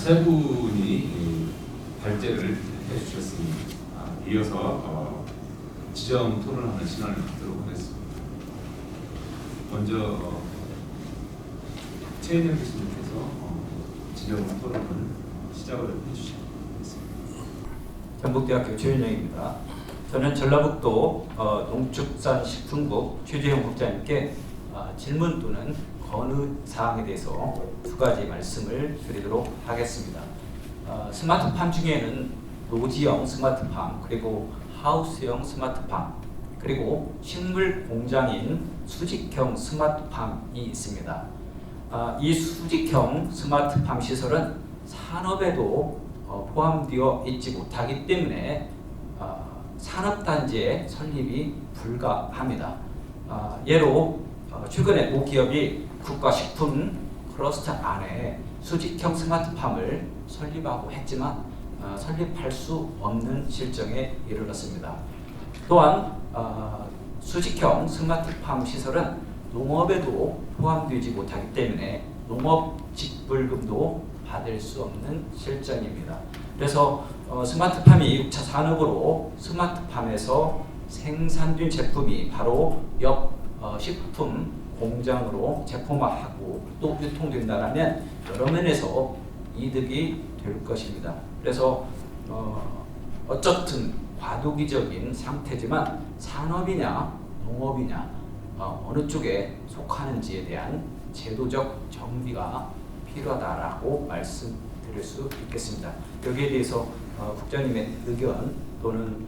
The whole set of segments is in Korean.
세 분이 발제를 해주셨습니다. 이어서 지점 토론하는 시간을 갖도록 하겠습니다. 먼저 최인영 교수님께서 지점 토론을 시작을 해주시겠습니다. 경북대학교 최윤영입니다. 저는 전라북도 농축산식품부 최재형 국장님께 질문 또는 건의 사항에 대해서 두 가지 말씀을 드리도록 하겠습니다. 스마트팜 중에는 노지형 스마트팜, 그리고 하우스형 스마트팜, 그리고 식물 공장인 수직형 스마트팜이 있습니다. 이 수직형 스마트팜 시설은 산업에도 포함되어 있지 못하기 때문에 산업단지의 설립이 불가합니다. 예로 최근에 모 기업이 국가식품 클러스터 안에 수직형 스마트팜을 설립하고 했지만 설립할 수 없는 실정에 이르렀습니다. 또한 수직형 스마트팜 시설은 농업에도 포함되지 못하기 때문에 농업직불금도 받을 수 없는 실정입니다. 그래서 스마트팜이 6차 산업으로 스마트팜에서 생산된 제품이 바로 옆 식품 공장으로 제품화하고 또 유통된다면 여러 면에서 이득이 될 것입니다. 그래서 어쨌든 과도기적인 상태지만 산업이냐 농업이냐 어느 쪽에 속하는지에 대한 제도적 정비가 필요하다라고 말씀드릴 수 있겠습니다. 여기에 대해서 국장님의 의견 또는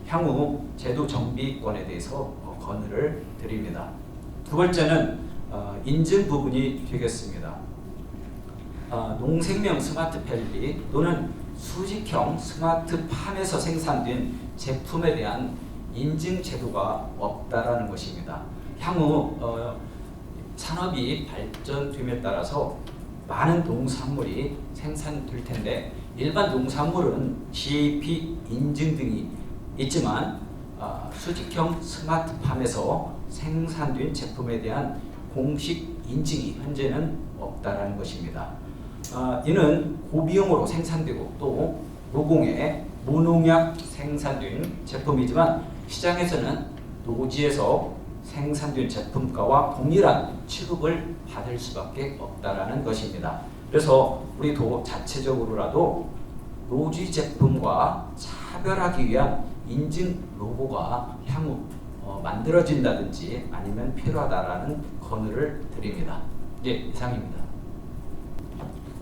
향후 제도 정비권에 대해서 건의를 드립니다. 두 번째는 인증 부분이 되겠습니다. 농생명 스마트밸리 또는 수직형 스마트팜에서 생산된 제품에 대한 인증 제도가 없다라는 것입니다. 향후 산업이 발전됨에 따라서 많은 농산물이 생산될 텐데 일반 농산물은 GAP 인증 등이 있지만 수직형 스마트팜에서 생산된 제품에 대한 공식 인증이 현재는 없다라는 것입니다. 이는 고비용으로 생산되고 또 무공해 무농약 생산된 제품이지만 시장에서는 노지에서 생산된 제품가와 동일한 취급을 받을 수밖에 없다라는 것입니다. 그래서 우리도 자체적으로라도 노지 제품과 차별하기 위한 인증 로고가 향후 만들어진다든지 아니면 필요하다라는 건의를 드립니다. 이상입니다.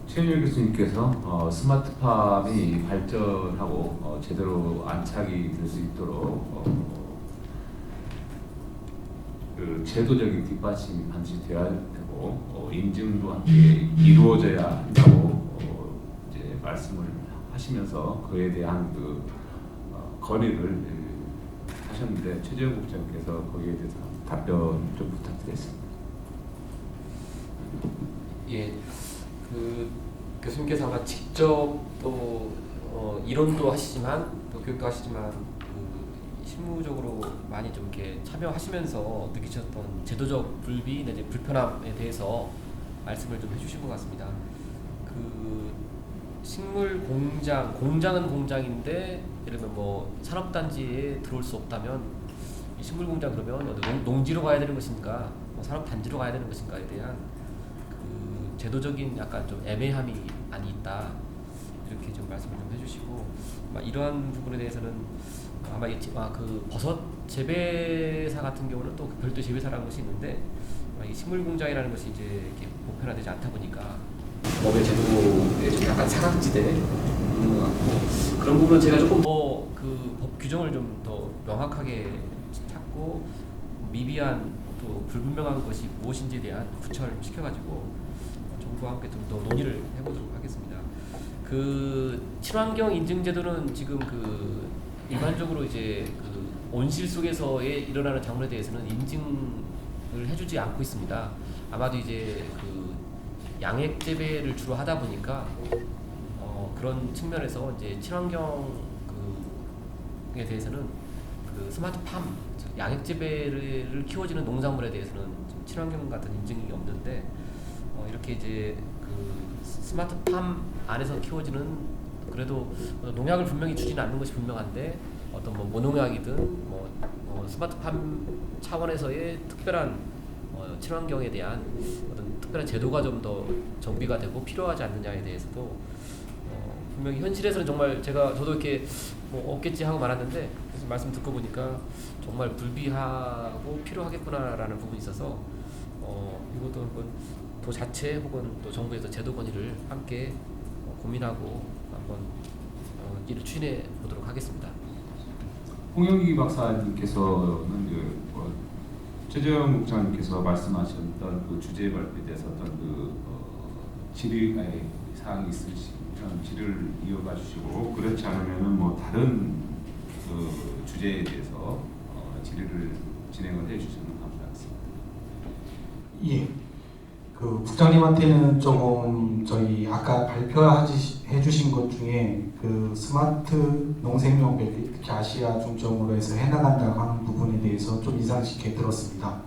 최윤영 교수님께서 스마트팜이 발전하고 제대로 안착이 될 수 있도록 그 제도적인 뒷받침이 반드시 되어야 되고 인증도 함께 이루어져야 한다고 이제 말씀을 하시면서 그에 대한 그 건의를 하셨는데 최재형 국장께서 거기에 대해서 답변 좀 부탁드리겠습니다. 예, 그 교수님께서 아마 직접 또 이론도 하시지만 또 교육도 하시지만 그 실무적으로 많이 좀 이렇게 참여하시면서 느끼셨던 제도적 불비 내지 불편함에 대해서 말씀을 좀 해주신 것 같습니다. 그 식물 공장은 공장인데 예를 들면 뭐 산업단지에 들어올 수 없다면 이 식물 공장 그러면 농지로 가야 되는 것인가, 뭐 산업단지로 가야 되는 것인가에 대한 그 제도적인 약간 좀 애매함이 많이 있다 이렇게 좀 말씀을 좀 해주시고 이러한 부분에 대해서는 아마 그 버섯 재배사 같은 경우는 또 별도 재배사라는 것이 있는데 이 식물 공장이라는 것이 이제 이렇게 보편화되지 않다 보니까 법의 제도에 좀 약간 사각지대 있는 것 같고 그런 부분은 제가 조금 더 그 법 규정을 좀 더 명확하게 찾고 미비한 또 불분명한 것이 무엇인지에 대한 구체화를 시켜가지고 정부와 함께 좀 더 논의를 해보도록 하겠습니다. 그 친환경 인증 제도는 지금 그 일반적으로 이제 그 온실 속에서의 일어나는 작물에 대해서는 인증을 해주지 않고 있습니다. 아마도 이제 그 양액 재배를 주로 하다 보니까 그런 측면에서 이제 친환경 그에 대해서는 그 스마트팜 양액 재배를 키워지는 농작물에 대해서는 친환경 같은 인증이 없는데 이렇게 이제 그 그 스마트팜 안에서 키워지는 그래도 농약을 분명히 주지는 않는 것이 분명한데 어떤 뭐 무농약이든 스마트팜 차원에서의 특별한 친환경에 대한 어떤 특별한 제도가 좀 더 정비가 되고 필요하지 않느냐에 대해서도 분명히 현실에서는 정말 저도 이렇게 뭐 없겠지 하고 말았는데 그래서 말씀 듣고 보니까 정말 불비하고 필요하겠구나라는 부분이 있어서 이것도 한번 도 자체 혹은 또 정부에서 제도 건의를 함께 고민하고 한번 이를 추진해 보도록 하겠습니다. 홍영기 박사님께서는 최재형 국장님께서 말씀하셨던 그 주제 발표에 대해서 어떤 질의 사항이 있으시면 질의를 이어가 주시고 그렇지 않으면은 뭐 다른 주제에 대해서 질의를 진행을 해주시면 감사하겠습니다. 예. 그 국장님한테는 조금 저희 아까 발표해 주신 것 중에 그 스마트 농생명백 특히 아시아 중점으로 해서 해나간다고 하는 부분에 대해서 좀 인상 깊게 들었습니다.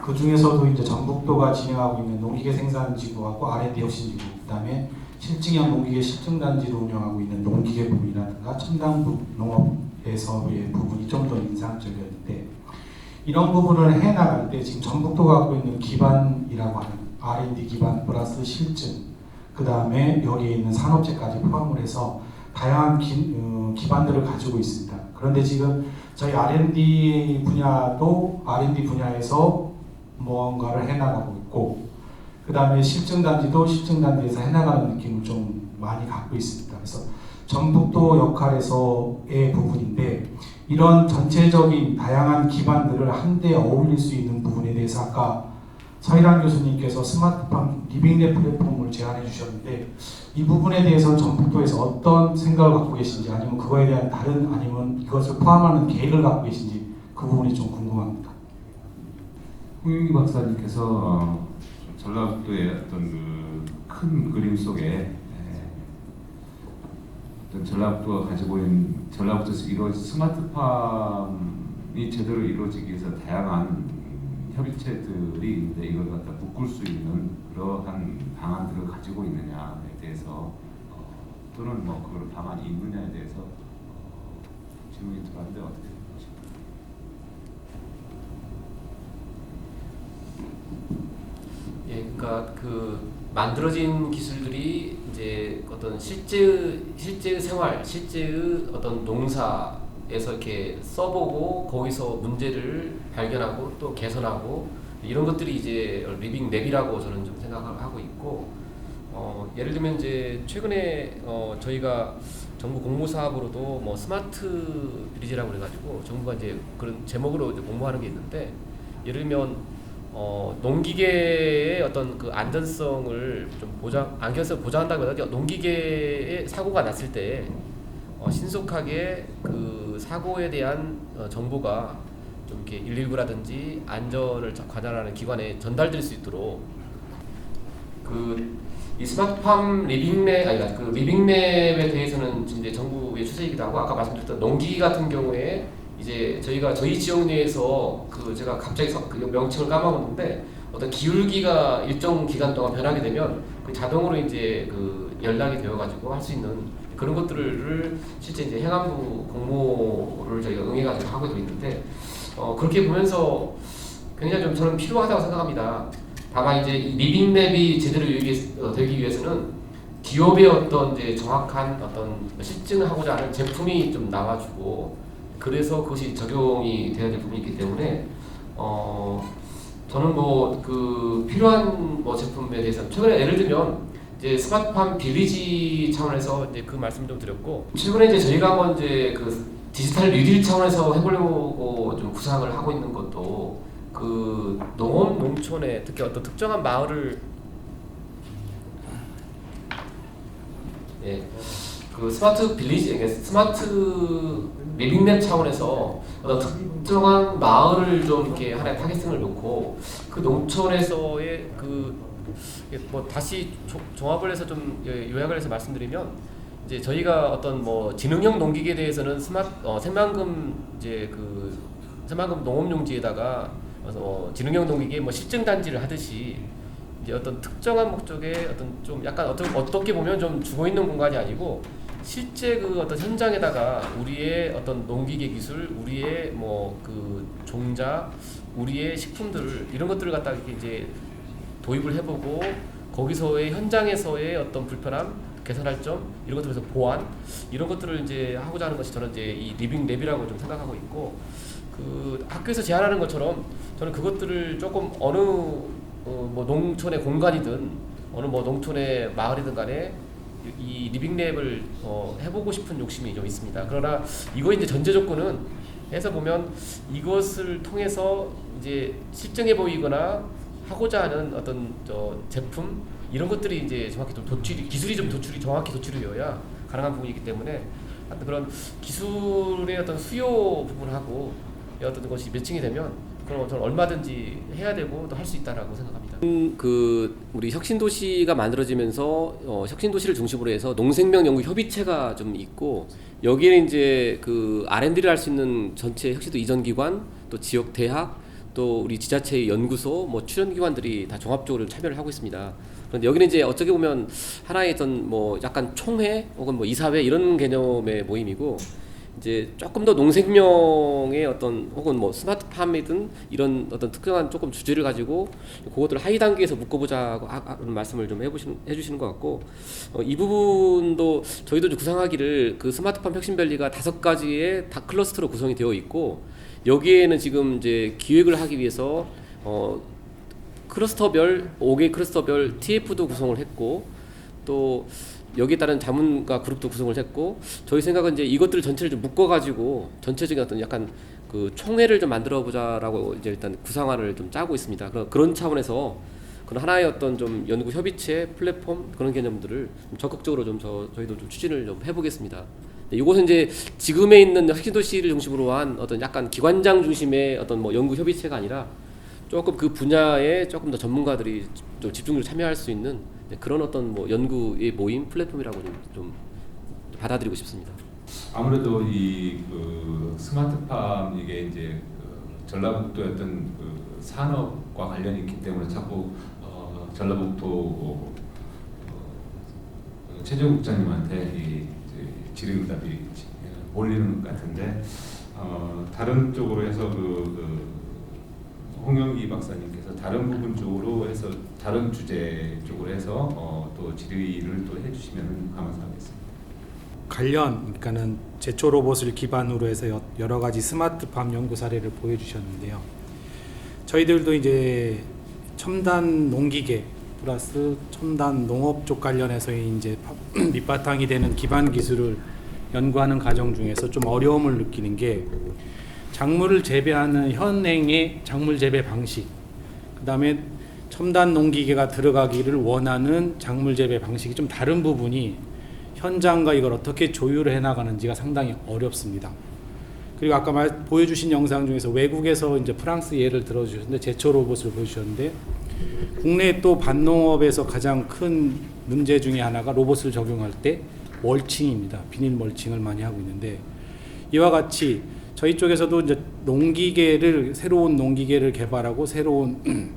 그 중에서도 이제 전북도가 진행하고 있는 농기계 생산지구하고 R&D 혁신지구, 그다음에 실증형 농기계 실증단지를 운영하고 있는 농기계 부분이라든가 첨단 농업에서의 부분이 좀 더 인상적이었는데 이런 부분을 해나갈 때 지금 전북도가 갖고 있는 기반이라고 하는 R&D 기반 플러스 실증, 그 다음에 여기에 있는 산업체까지 포함을 해서 다양한 기반들을 가지고 있습니다. 그런데 지금 저희 R&D 분야도 R&D 분야에서 무언가를 해나가고 있고 그 다음에 실증단지도 실증단지에서 해나가는 느낌을 좀 많이 갖고 있습니다. 그래서 전북도 역할에서의 부분인데 이런 전체적인 다양한 기반들을 한데 어울릴 수 있는 부분에 대해서 아까 서희란 교수님께서 스마트팜 리빙랩 플랫폼을 제안해 주셨는데 이 부분에 대해서 전북도에서 어떤 생각을 갖고 계신지 아니면 그거에 대한 아니면 이것을 포함하는 계획을 갖고 계신지 그 부분이 좀 궁금합니다. 홍영기 박사님께서 전라북도의 어떤 큰 그림 속에 어떤 전라북도가 가지고 있는 전라북도에서 이루어진 스마트팜이 제대로 이루어지기 위해서 다양한 협의체들이 있는데 이걸 갖다 묶을 수 있는 그러한 방안들을 가지고 있느냐에 대해서 또는 뭐 그런 방안이 있느냐에 대해서 질문이 들어왔는데 어떻게 생각하십니까? 예, 그러니까 그 만들어진 기술들이 이제 어떤 실제의 생활, 실제의 어떤 농사에서 이렇게 써보고 거기서 문제를 발견하고 또 개선하고 이런 것들이 이제 리빙 랩이라고 저는 좀 생각하고 있고 예를 들면 이제 최근에 저희가 정부 공모 사업으로도 뭐 스마트 비리지라고 그래가지고 정부가 이제 그런 제목으로 이제 공모하는 게 있는데 예를 들면 농기계의 어떤 그 안전성을 좀 안전성을 보장한다기보다 농기계에 사고가 났을 때 신속하게 그 사고에 대한 정보가 좀 이렇게 119라든지 안전을 관할하는 기관에 전달될 수 있도록 이 스마트팜 리빙랩 그 리빙랩에 대해서는 이제 정부의 추세이기도 하고 아까 말씀드렸던 농기계 같은 경우에 이제 저희 지역 내에서 제가 갑자기 그 명칭을 까먹었는데 어떤 기울기가 일정 기간 동안 변하게 되면 그 자동으로 이제 그 연락이 되어가지고 할 수 있는 그런 것들을 실제 이제 행안부 공모를 저희가 응해가지고 하고 있는데 그렇게 보면서 굉장히 좀 저는 필요하다고 생각합니다. 다만 이제 이 리빙랩이 제대로 되기 위해서는 기업의 어떤 이제 정확한 어떤 실증하고자 하는 제품이 좀 나와주고 그래서 그것이 적용이 돼야 될 부분이 있기 때문에 저는 뭐 그 필요한 뭐 제품에 대해서 최근에 예를 들면 이제 스마트팜 빌리지 차원에서 이제 그 말씀 좀 드렸고 최근에 이제 저희가 한번 이제 그 디지털 뉴딜 차원에서 해보려고 좀 구상을 하고 있는 것도 그 농촌에 특히 어떤 특정한 마을을 그 스마트 빌리지, 스마트 리빙랩 차원에서 어떤 특정한 마을을 좀 이렇게 하나의 타겟층을 놓고 그 농촌에서의 뭐 다시 종합을 해서 좀 요약을 해서 말씀드리면 이제 저희가 어떤 뭐 지능형 농기계에 대해서는 새만금 새만금 농업용지에다가 지능형 농기계 뭐 실증 단지를 하듯이 이제 어떤 특정한 목적의 어떤 좀 약간 어떻게 보면 좀 죽어 있는 공간이 아니고 실제 그 어떤 현장에다가 우리의 어떤 농기계 기술, 우리의 뭐 그 종자, 우리의 식품들을 이런 것들을 갖다가 이렇게 이제 도입을 해보고 거기서의 현장에서의 어떤 불편함, 개선할 점 이런 것들에서 보완 이런 것들을 이제 하고자 하는 것이 저는 이제 이 리빙 랩이라고 좀 생각하고 있고 그 학교에서 제안하는 것처럼 저는 그것들을 조금 어느 뭐 농촌의 공간이든 어느 뭐 농촌의 마을이든 간에 이 리빙랩을 해보고 싶은 욕심이 좀 있습니다. 그러나 이거 이제 전제 조건은 해서 보면 이것을 통해서 이제 실증해 보이거나 하고자 하는 어떤 제품 이런 것들이 이제 정확히 좀 기술이 좀 정확히 도출이 되어야 가능한 부분이기 때문에 하여튼 그런 기술의 어떤 수요 부분하고 어떤 것이 매칭이 되면 그럼 저는 얼마든지 해야 되고 또 할 수 있다라고 생각합니다. 그 우리 혁신도시가 만들어지면서 혁신도시를 중심으로 해서 농생명 연구 협의체가 좀 있고 여기에는 이제 그 R&D를 할 수 있는 전체 혁신도 이전 기관 또 지역 대학 또 우리 지자체의 연구소 뭐 출연 기관들이 다 종합적으로 참여를 하고 있습니다. 그런데 여기는 이제 어떻게 보면 하나의 어떤 뭐 약간 총회 혹은 뭐 이사회 이런 개념의 모임이고 이제 조금 더 농생명의 어떤 혹은 뭐 스마트팜이든 이런 어떤 특정한 조금 주제를 가지고 그것들을 하위 단계에서 묶어보자고 하는 말씀을 좀 해주시는 것 같고 이 부분도 저희도 좀 구상하기를 그 스마트팜 혁신밸리가 5가지의 다 클러스터로 구성이 되어 있고 여기에는 지금 이제 기획을 하기 위해서 클러스터별 5개 클러스터별 TF도 구성을 했고 또 여기에 따른 자문가 그룹도 구성을 했고 저희 생각은 이제 이것들을 전체를 좀 묶어가지고 전체적인 어떤 약간 그 총회를 좀 만들어보자라고 이제 일단 구상안을 좀 짜고 있습니다. 그런 차원에서 그런 하나의 어떤 좀 연구 협의체 플랫폼 그런 개념들을 좀 적극적으로 좀 저희도 좀 추진을 좀 해보겠습니다. 이곳은 이제 지금에 있는 혁신도시를 중심으로 한 어떤 약간 기관장 중심의 어떤 뭐 연구 협의체가 아니라 조금 그 분야에 조금 더 전문가들이 좀 집중적으로 참여할 수 있는 그런 어떤 뭐 연구의 모임 플랫폼이라고 좀 받아들이고 싶습니다. 아무래도 이 그 스마트팜 이게 이제 그 전라북도의 어떤 그 산업과 관련이 있기 때문에 자꾸 전라북도 최재형 국장님한테 이 질의응답이 몰리는 것 같은데 다른 쪽으로 해서 홍영기 박사님께서 다른 부분 쪽으로 해서 다른 주제 쪽으로 해서 또 질의를 또 해주시면 감사하겠습니다. 관련 그러니까는 제초 로봇을 기반으로 해서 여러 가지 스마트팜 연구 사례를 보여주셨는데요. 저희들도 이제 첨단 농기계 플러스 첨단 농업 쪽 관련해서 이제 밑바탕이 되는 기반 기술을 연구하는 과정 중에서 좀 어려움을 느끼는 게 작물을 재배하는 현행의 작물 재배 방식, 그 다음에 첨단 농기계가 들어가기를 원하는 작물 재배 방식이 좀 다른 부분이 현장과 이걸 어떻게 조율을 해나가는지가 상당히 어렵습니다. 그리고 아까 보여주신 영상 중에서 외국에서 이제 프랑스 예를 들어주셨는데 제초 로봇을 보여주셨는데 국내 또 밭농업에서 가장 큰 문제 중에 하나가 로봇을 적용할 때 멀칭입니다. 비닐 멀칭을 많이 하고 있는데 이와 같이 저희 쪽에서도 이제 새로운 농기계를 개발하고 새로운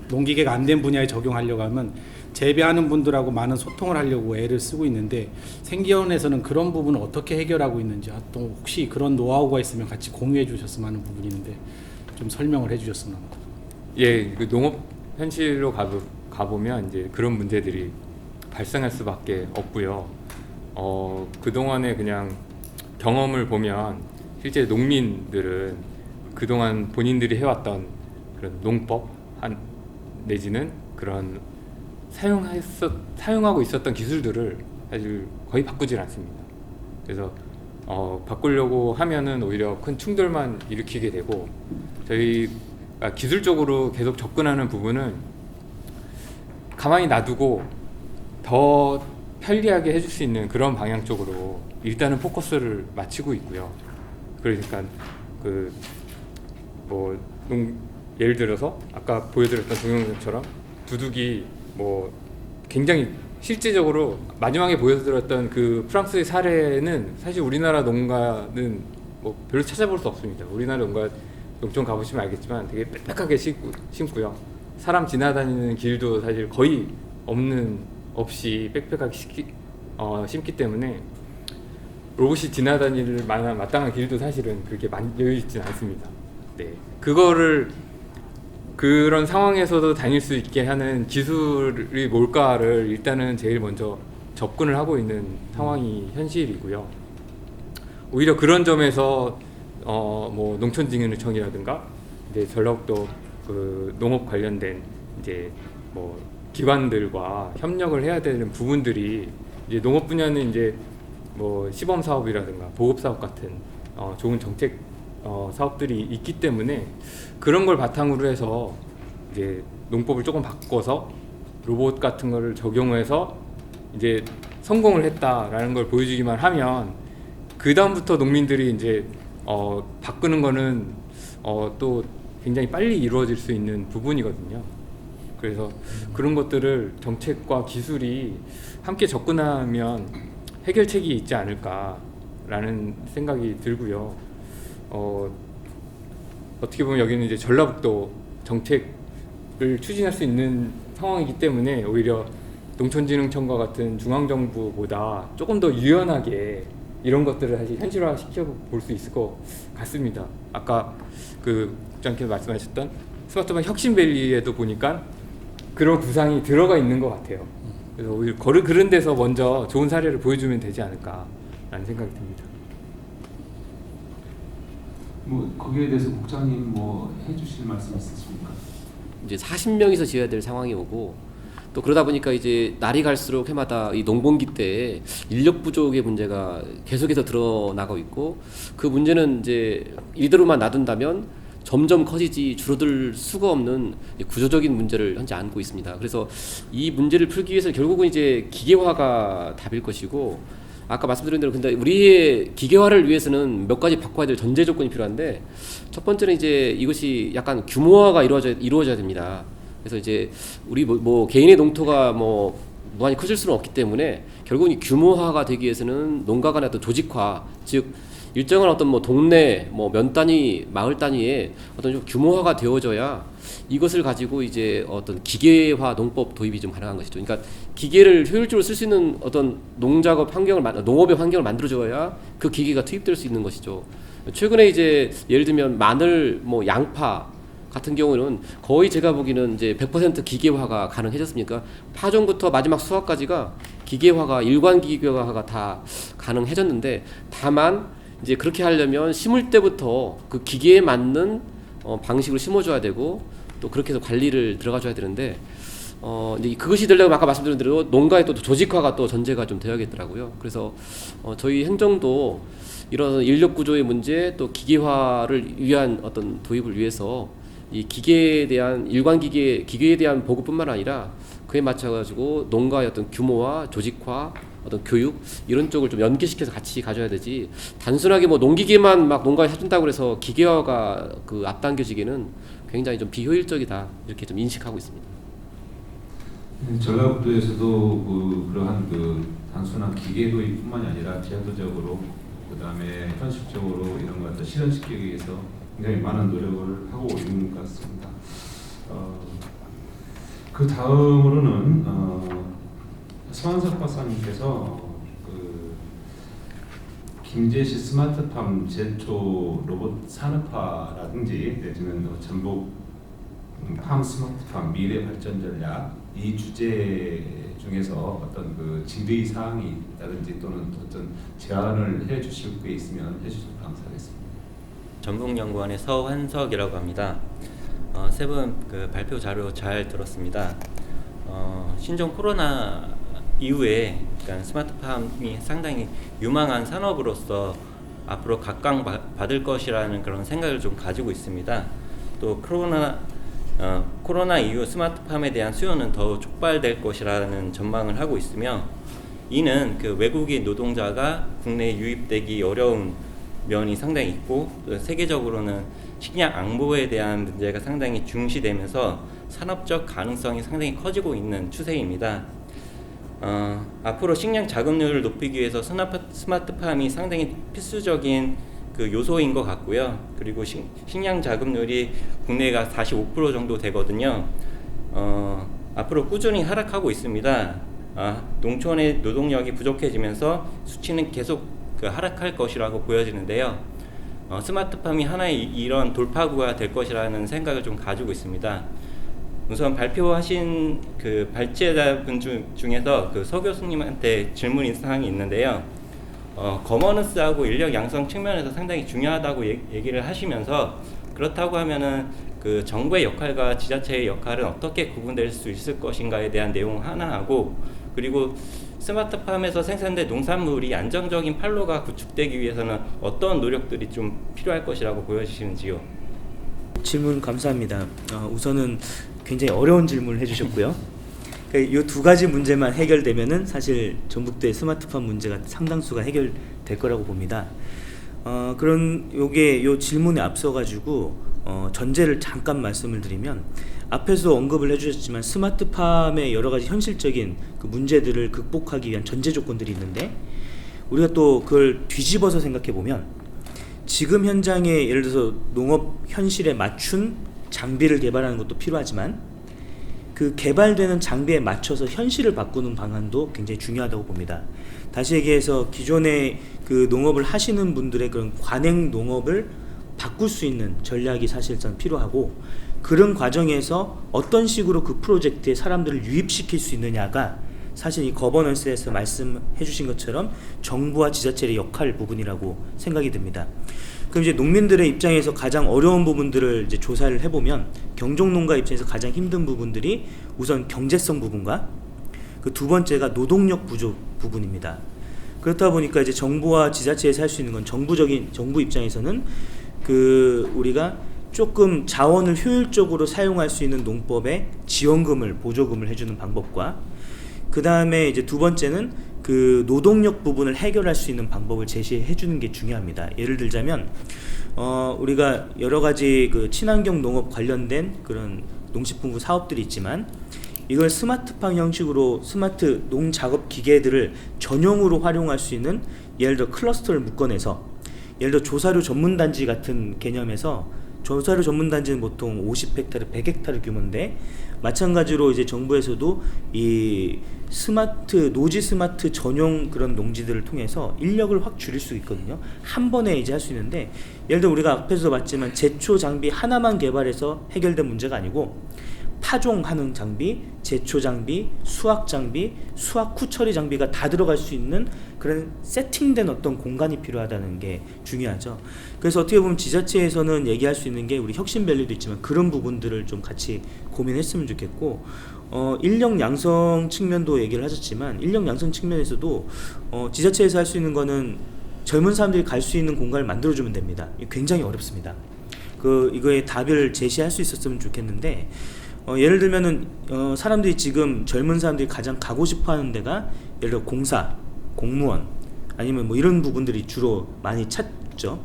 농기계가 안 된 분야에 적용하려고 하면 재배하는 분들하고 많은 소통을 하려고 애를 쓰고 있는데 생기원에서는 그런 부분을 어떻게 해결하고 있는지 또 혹시 그런 노하우가 있으면 같이 공유해 주셨으면 하는 부분이 있는데 좀 설명을 해 주셨으면 합니다. 예, 그 농업 현실로 가보면 이제 그런 문제들이 발생할 수밖에 없고요. 그동안에 그냥 경험을 보면 실제 농민들은 그동안 본인들이 해왔던 그런 농법 내지는 그런 사용하고 있었던 기술들을 사실 거의 바꾸질 않습니다. 그래서 바꾸려고 하면은 오히려 큰 충돌만 일으키게 되고 저희가 기술적으로 계속 접근하는 부분은 가만히 놔두고 더 편리하게 해줄 수 있는 그런 방향 쪽으로 일단은 포커스를 맞추고 있고요. 그러니까 예를 들어서 아까 보여드렸던 동영상처럼 두둑이 뭐 굉장히 실제적으로 마지막에 보여드렸던 그 프랑스의 사례는 사실 우리나라 농가는 뭐 별로 찾아볼 수 없습니다. 우리나라 농가 농촌 가보시면 알겠지만 되게 빽빽하게 심고요. 사람 지나다니는 길도 사실 거의 없이 빽빽하게 심기 때문에 로봇이 지나다닐 만한 마땅한 길도 사실은 그렇게 여유 있지는 않습니다. 네, 그런 상황에서도 다닐 수 있게 하는 기술이 뭘까를 일단은 제일 먼저 접근을 하고 있는 상황이 현실이고요. 오히려 그런 점에서 뭐 농촌진흥청이라든가 이제 전라북도 그 농업 관련된 이제 뭐 기관들과 협력을 해야 되는 부분들이 이제 농업 분야는 이제 뭐 시범 사업이라든가 보급 사업 같은 좋은 정책 사업들이 있기 때문에 그런 걸 바탕으로 해서 이제 농법을 조금 바꿔서 로봇 같은 거를 적용해서 이제 성공을 했다라는 걸 보여주기만 하면 그 다음부터 농민들이 이제 바꾸는 거는 또 굉장히 빨리 이루어질 수 있는 부분이거든요. 그래서 그런 것들을 정책과 기술이 함께 접근하면 해결책이 있지 않을까라는 생각이 들고요. 어떻게 보면 여기는 이제 전라북도 정책을 추진할 수 있는 상황이기 때문에 오히려 농촌진흥청과 같은 중앙정부보다 조금 더 유연하게 이런 것들을 사실 현실화 시켜 볼 수 있을 것 같습니다. 아까 그 국장님께서 말씀하셨던 스마트팜 혁신밸리에도 보니까 그런 구상이 들어가 있는 것 같아요. 그래서 오히려 그런 데서 먼저 좋은 사례를 보여주면 되지 않을까라는 생각이 듭니다. 뭐 거기에 대해서 국장님 뭐 해주실 말씀 있으십니까? 이제 40명이서 지어야 될 상황이 오고 또 그러다 보니까 이제 날이 갈수록 해마다 이 농번기 때 인력 부족의 문제가 계속해서 드러나고 있고 그 문제는 이제 이대로만 놔둔다면 점점 커지지 줄어들 수가 없는 구조적인 문제를 현재 안고 있습니다. 그래서 이 문제를 풀기 위해서 결국은 이제 기계화가 답일 것이고 아까 말씀드린 대로 근데 우리의 기계화를 위해서는 몇 가지 바꿔야 될 전제 조건이 필요한데 첫 번째는 이제 이것이 약간 규모화가 이루어져야 됩니다. 그래서 이제 우리 뭐 개인의 농토가 뭐 무한히 커질 수는 없기 때문에 결국은 이 규모화가 되기 위해서는 농가 간의 어떤 조직화, 즉 일정한 어떤 뭐 동네, 뭐 면 단위, 마을 단위의 어떤 좀 규모화가 되어져야 이것을 가지고 이제 어떤 기계화 농법 도입이 좀 가능한 것이죠. 그러니까 기계를 효율적으로 쓸 수 있는 어떤 농업의 환경을 만들어줘야 그 기계가 투입될 수 있는 것이죠. 최근에 이제 예를 들면 마늘, 뭐 양파 같은 경우는 거의 제가 보기에는 이제 100% 기계화가 가능해졌습니까? 파종부터 마지막 수확까지가 기계화가 일관 기계화가 다 가능해졌는데 다만 이제 그렇게 하려면 심을 때부터 그 기계에 맞는 방식으로 심어줘야 되고 또 그렇게 해서 관리를 들어가줘야 되는데 이제 그것이 되려면 아까 말씀드린 대로 농가의 또 조직화가 또 전제가 좀 되어야겠더라고요. 그래서 저희 행정도 이런 인력 구조의 문제 또 기계화를 위한 어떤 도입을 위해서 이 기계에 대한 일관 기계에 대한 보급뿐만 아니라 그에 맞춰가지고 농가의 어떤 규모와 조직화 어떤 교육 이런 쪽을 좀 연계시켜서 같이 가져야 되지 단순하게 뭐 농기계만 막 농가에 사준다고 해서 기계화가 그 앞당겨지기는 굉장히 좀 비효율적이다 이렇게 좀 인식하고 있습니다. 전라북도에서도 그러한 단순한 기계 도입뿐만이 아니라 제도적으로 그다음에 현실적으로 이런 것들 실현시키기 위해서 굉장히 많은 노력을 하고 있는 것 같습니다. 그 다음으로는 서한석 박사님께서 김제시 스마트팜 제초 로봇 산업화라든지 내지는 전북 팜 스마트팜 미래 발전 전략 이 주제 중에서 어떤 질의 사항이 있다든지 또는 어떤 제안을 해주실 게 있으면 해주시면 감사하겠습니다. 전북연구원의 서환석이라고 합니다. 세 분 발표 자료 잘 들었습니다. 신종 코로나 이후에 그러니까 스마트팜이 상당히 유망한 산업으로서 앞으로 각광받을 것이라는 그런 생각을 좀 가지고 있습니다. 또 코로나 이후 스마트팜에 대한 수요는 더 촉발될 것이라는 전망을 하고 있으며 이는 외국인 노동자가 국내에 유입되기 어려운 면이 상당히 있고 세계적으로는 식량 안보에 대한 문제가 상당히 중시되면서 산업적 가능성이 상당히 커지고 있는 추세입니다. 앞으로 식량 자급률을 높이기 위해서 스마트팜이 상당히 필수적인 요소인 것 같고요. 그리고 식량 자급률이 국내가 45% 정도 되거든요. 앞으로 꾸준히 하락하고 있습니다. 농촌의 노동력이 부족해지면서 수치는 계속 하락할 것이라고 보여지는데요. 스마트팜이 하나의 이런 돌파구가 될 것이라는 생각을 좀 가지고 있습니다. 우선 발표하신 그 발제자분 중에서 그 서 교수님한테 질문 사항이 있는데요. 거머넌스하고 인력 양성 측면에서 상당히 중요하다고 얘기를 하시면서, 그렇다고 하면은 그 정부의 역할과 지자체의 역할은 어떻게 구분될 수 있을 것인가에 대한 내용 하나 하고, 그리고 스마트팜에서 생산된 농산물이 안정적인 판로가 구축되기 위해서는 어떤 노력들이 좀 필요할 것이라고 보여지시는지요? 질문 감사합니다. 우선은 굉장히 어려운 질문을 해주셨고요. 이 두 가지 문제만 해결되면은 사실 전북도의 스마트팜 문제가 상당수가 해결될 거라고 봅니다. 그런 요 질문에 앞서 가지고 전제를 잠깐 말씀을 드리면, 앞에서 언급을 해주셨지만 스마트팜의 여러 가지 현실적인 그 문제들을 극복하기 위한 전제 조건들이 있는데, 우리가 또 그걸 뒤집어서 생각해 보면 지금 현장에 예를 들어서 농업 현실에 맞춘 장비를 개발하는 것도 필요하지만 그 개발되는 장비에 맞춰서 현실을 바꾸는 방안도 굉장히 중요하다고 봅니다. 다시 얘기해서 기존의 그 농업을 하시는 분들의 그런 관행 농업을 바꿀 수 있는 전략이 사실상 필요하고, 그런 과정에서 어떤 식으로 그 프로젝트에 사람들을 유입시킬 수 있느냐가 사실 이 거버넌스에서 말씀해 주신 것처럼 정부와 지자체의 역할 부분이라고 생각이 듭니다. 그럼 이제 농민들의 입장에서 가장 어려운 부분들을 이제 조사를 해보면, 경종농가 입장에서 가장 힘든 부분들이 우선 경제성 부분과 그 두 번째가 노동력 부족 부분입니다. 그렇다 보니까 이제 정부와 지자체에서 할 수 있는 건 정부 입장에서는 그 우리가 조금 자원을 효율적으로 사용할 수 있는 농법에 지원금을 보조금을 해주는 방법과, 그 다음에 이제 두 번째는 그 노동력 부분을 해결할 수 있는 방법을 제시해 주는 게 중요합니다. 예를 들자면 우리가 여러 가지 그 친환경 농업 관련된 그런 농식품부 사업들이 있지만, 이걸 스마트팜 형식으로 스마트 농작업 기계들을 전용으로 활용할 수 있는, 예를 들어 클러스터를 묶어내서, 예를 들어 조사료 전문단지 같은 개념에서, 조사료 전문단지는 보통 50헥타르, 100헥타르 규모인데, 마찬가지로 이제 정부에서도 이 노지 스마트 전용 그런 농지들을 통해서 인력을 확 줄일 수 있거든요. 한 번에 이제 할 수 있는데, 예를 들어 우리가 앞에서 봤지만 제초 장비 하나만 개발해서 해결된 문제가 아니고, 파종하는 장비, 제초 장비, 수확 장비, 수확 후 처리 장비가 다 들어갈 수 있는 그런 세팅된 어떤 공간이 필요하다는 게 중요하죠. 그래서 어떻게 보면 지자체에서는 얘기할 수 있는 게, 우리 혁신밸리도 있지만 그런 부분들을 좀 같이 고민했으면 좋겠고, 인력 양성 측면도 얘기를 하셨지만, 인력 양성 측면에서도 지자체에서 할 수 있는 거는 젊은 사람들이 갈 수 있는 공간을 만들어주면 됩니다. 굉장히 어렵습니다. 이거에 답을 제시할 수 있었으면 좋겠는데, 예를 들면은 사람들이 지금 젊은 사람들이 가장 가고 싶어하는 데가 예를 들어 공사, 공무원, 아니면 뭐 이런 부분들이 주로 많이 찾죠.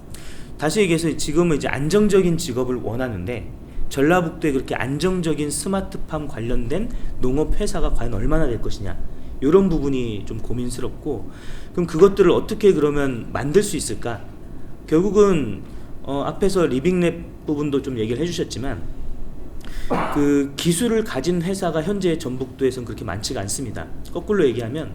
다시 얘기해서 지금은 이제 안정적인 직업을 원하는데, 전라북도에 그렇게 안정적인 스마트팜 관련된 농업 회사가 과연 얼마나 될 것이냐, 이런 부분이 좀 고민스럽고, 그럼 그것들을 어떻게 그러면 만들 수 있을까? 결국은 앞에서 리빙랩 부분도 좀 얘기를 해주셨지만, 그 기술을 가진 회사가 현재 전북도에서는 그렇게 많지가 않습니다. 거꾸로 얘기하면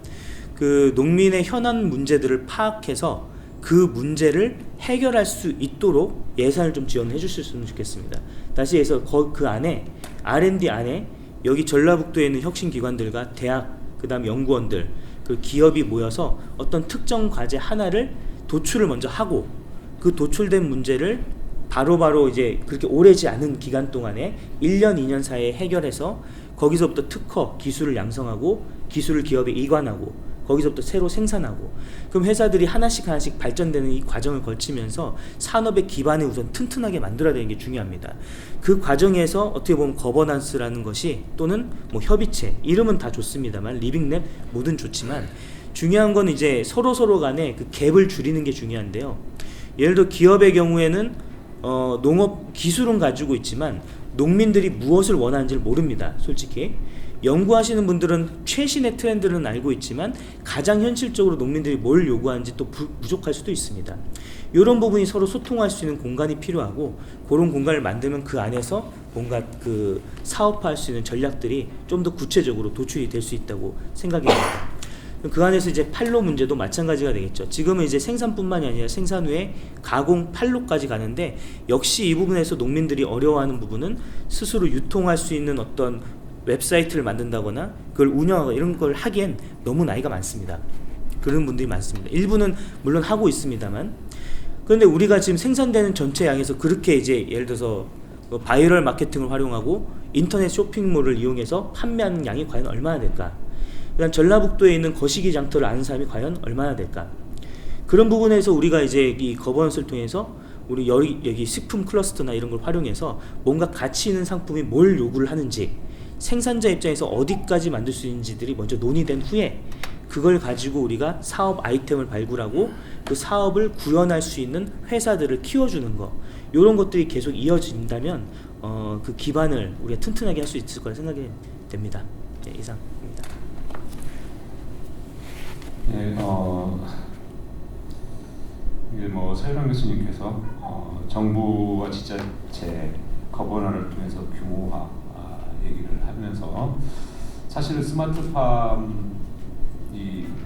그 농민의 현안 문제들을 파악해서 그 문제를 해결할 수 있도록 예산을 좀 지원해 주셨으면 좋겠습니다. 다시 해서 그 안에 R&D 안에 여기 전라북도에 있는 혁신기관들과 대학, 그 다음 연구원들, 그 기업이 모여서 어떤 특정 과제 하나를 도출을 먼저 하고, 그 도출된 문제를 바로바로 이제 그렇게 오래지 않은 기간 동안에 1년, 2년 사이에 해결해서 거기서부터 특허, 기술을 양성하고, 기술을 기업에 이관하고, 거기서부터 새로 생산하고, 그럼 회사들이 하나씩 발전되는 이 과정을 거치면서 산업의 기반을 우선 튼튼하게 만들어야 되는 게 중요합니다. 그 과정에서 어떻게 보면 거버넌스라는 것이, 또는 뭐 협의체, 이름은 다 좋습니다만, 리빙랩 뭐든 좋지만, 중요한 건 이제 서로 간에 그 갭을 줄이는 게 중요한데요. 예를 들어 기업의 경우에는 농업 기술은 가지고 있지만 농민들이 무엇을 원하는지를 모릅니다. 솔직히 연구하시는 분들은 최신의 트렌드는 알고 있지만 가장 현실적으로 농민들이 뭘 요구하는지 또 부족할 수도 있습니다. 이런 부분이 서로 소통할 수 있는 공간이 필요하고, 그런 공간을 만들면 그 안에서 뭔가 그 사업화할 수 있는 전략들이 좀 더 구체적으로 도출이 될 수 있다고 생각이 됩니다. 그 안에서 이제 판로 문제도 마찬가지가 되겠죠. 지금은 이제 생산뿐만이 아니라 생산 후에 가공 판로까지 가는데, 역시 이 부분에서 농민들이 어려워하는 부분은 스스로 유통할 수 있는 어떤 웹사이트를 만든다거나 그걸 운영하거나 이런 걸 하기엔 너무 나이가 많습니다. 그런 분들이 많습니다. 일부는 물론 하고 있습니다만, 그런데 우리가 지금 생산되는 전체 양에서 그렇게 이제 예를 들어서 바이럴 마케팅을 활용하고 인터넷 쇼핑몰을 이용해서 판매하는 양이 과연 얼마나 될까? 그다음 전라북도에 있는 거시기 장터를 아는 사람이 과연 얼마나 될까? 그런 부분에서 우리가 이제 이 거버넌스를 통해서 우리 여기 식품 클러스터나 이런 걸 활용해서 뭔가 가치 있는 상품이 뭘 요구를 하는지, 생산자 입장에서 어디까지 만들 수 있는지들이 먼저 논의된 후에 그걸 가지고 우리가 사업 아이템을 발굴하고 그 사업을 구현할 수 있는 회사들을 키워주는 거, 이런 것들이 계속 이어진다면 그 기반을 우리가 튼튼하게 할 수 있을 거라 생각이 됩니다. 네, 이상입니다. 네, 이제 뭐 서일환 교수님께서 정부와 지자체 거버넌을 통해서 규모화 얘기를 하면서, 사실 스마트팜이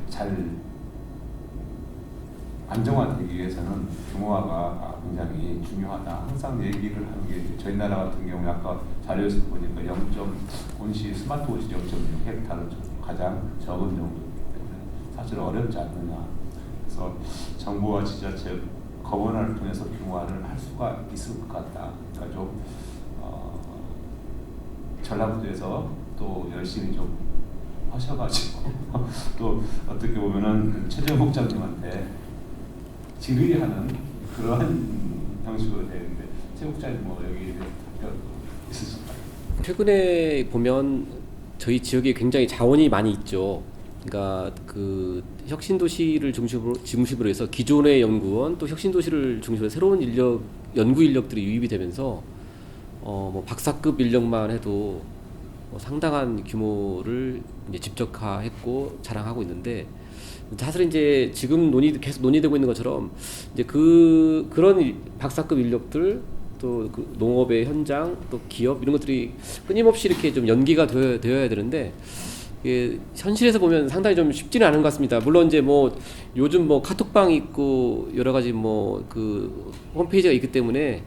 잘 안정화되기 위해서는 규모화가 굉장히 중요하다. 항상 얘기를 하는 게, 저희 나라 같은 경우에 아까 자료에서 보니까 0.온시 스마트 온시 0.6헥타르 가장 적은 정도이기 때문에 사실 어렵지 않느냐. 그래서 정부와 지자체 거버넌을 통해서 규모화를 할 수가 있을 것 같다. 그러니까 좀 전라북도에서 또 열심히 좀 하셔가지고 또 어떻게 보면은 최재형 목장님한테 질의하는 그러한 형식으로 되는데, 최 목장님 뭐 여기에 대해서 답변 있으실까요? 최근에 보면 저희 지역에 굉장히 자원이 많이 있죠. 그러니까 그 혁신도시를 중심으로 해서 기존의 연구원, 또 혁신도시를 중심으로 해서 새로운 연구 인력들이 유입이 되면서 뭐 박사급 인력만 해도 상당한 규모를 이제 집적화했고 자랑하고 있는데, 사실 이제 지금 계속 논의되고 있는 것처럼 이제 그런 박사급 인력들, 또 그 농업의 현장, 또 기업, 이런 것들이 끊임없이 이렇게 좀 연기가 되어야 되는데, 이게 현실에서 보면 상당히 좀 쉽지는 않은 것 같습니다. 물론 이제 뭐 요즘 뭐 카톡방 있고 여러 가지 뭐 그 홈페이지가 있기 때문에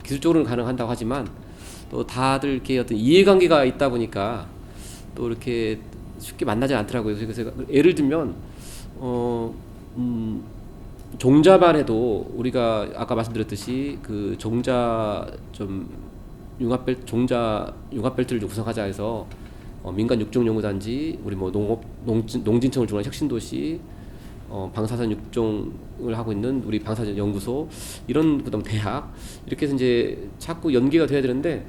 기술적으로는 가능한다고 하지만, 또 다들 이렇게 어떤 이해관계가 있다 보니까 또 이렇게 쉽게 만나지 않더라고요. 그래서 예를 들면 종자만 해도 우리가 아까 말씀드렸듯이 그 종자 융합벨트를 좀 구성하자 해서 민간 육종연구단지, 우리 뭐 농진청을 중심한 혁신도시, 방사선 육종을 하고 있는 우리 방사선 연구소, 이런 그다음 대학, 이렇게 해서 이제 자꾸 연계가 돼야 되는데,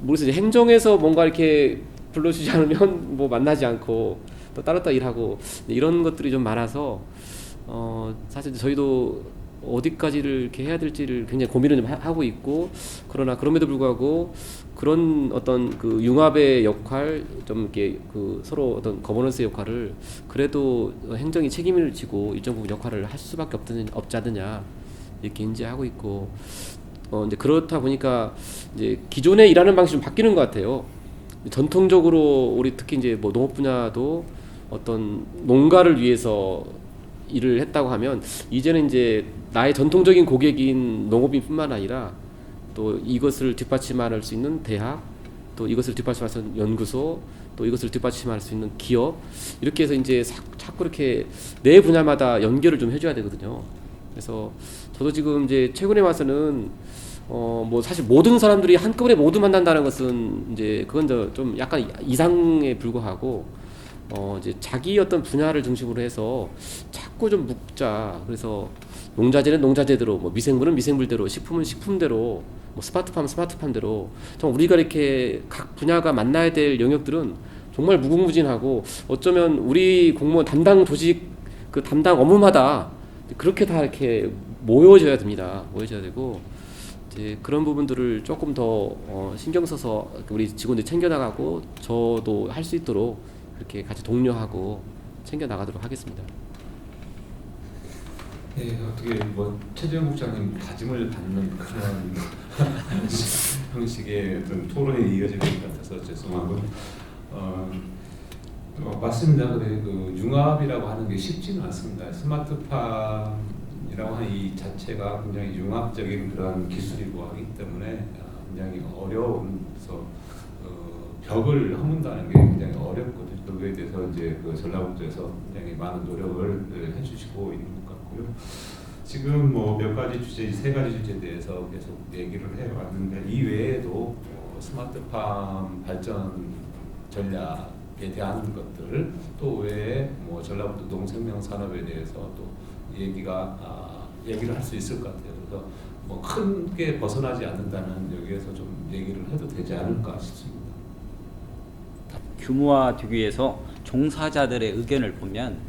모르겠어요. 이제 행정에서 뭔가 이렇게 불러주지 않으면 뭐 만나지 않고 또 따로 일하고 이런 것들이 좀 많아서 사실 저희도 어디까지를 이렇게 해야 될지를 굉장히 고민을 좀 하고 있고, 그러나 그럼에도 불구하고 그런 어떤 그 융합의 역할, 좀 이렇게 그 서로 어떤 거버넌스의 역할을 그래도 행정이 책임을 지고 일정 부분 역할을 할 수밖에 없지 않느냐, 이렇게 인지하고 있고, 이제 그렇다 보니까 이제 기존에 일하는 방식이 좀 바뀌는 것 같아요. 전통적으로 우리 특히 이제 뭐 농업 분야도 어떤 농가를 위해서 일을 했다고 하면, 이제는 이제 나의 전통적인 고객인 농업인뿐만 아니라 또 이것을 뒷받침할 수 있는 대학, 또 이것을 뒷받침할 수 있는 연구소, 또 이것을 뒷받침할 수 있는 기업, 이렇게 해서 이제 자꾸 이렇게 내 분야마다 연결을 좀 해줘야 되거든요. 그래서 저도 지금 이제 최근에 와서는 뭐 사실 모든 사람들이 한꺼번에 모두 만난다는 것은 이제 그건 좀 약간 이상에 불과하고, 이제 자기 어떤 분야를 중심으로 해서 자꾸 좀 묶자. 그래서 농자재는 농자재대로, 뭐 미생물은 미생물대로, 식품은 식품대로, 뭐 스마트팜대로, 정말 우리가 이렇게 각 분야가 만나야 될 영역들은 정말 무궁무진하고, 어쩌면 우리 공무원 담당 조직 그 담당 업무마다 그렇게 다 이렇게 모여져야 됩니다. 모여져야 되고, 이제 그런 부분들을 조금 더 신경 써서 우리 직원들이 챙겨나가고, 저도 할 수 있도록 그렇게 같이 독려하고 챙겨나가도록 하겠습니다. 네, 어떻게 뭐 최재형 국장님 다짐을 받는 그런 형식의 어떤 토론이 이어질 것 같아서 죄송하고 맞습니다. 그래 그 융합이라고 하는 게 쉽지는 않습니다. 스마트팜이라고 하는 이 자체가 굉장히 융합적인 그런 기술이고 하기 때문에 굉장히 어려워서 벽을 허문다는 게 굉장히 어렵거든요. 그거에 대해서 이제 그 전라북도에서 굉장히 많은 노력을 해주시고 있는 것 같고요. 지금 뭐 몇 가지 주제, 세 가지 주제에 대해서 계속 얘기를 해왔는데 이 외에도 스마트팜 발전 전략에 대한 것들 또 외에 뭐 전라북도 농생명 산업에 대해서 또 얘기를 할 수 있을 것 같아요. 그래서 뭐 크게 벗어나지 않는다면 여기에서 좀 얘기를 해도 되지 않을까 싶습니다. 규모화되기 위해서 종사자들의 의견을 보면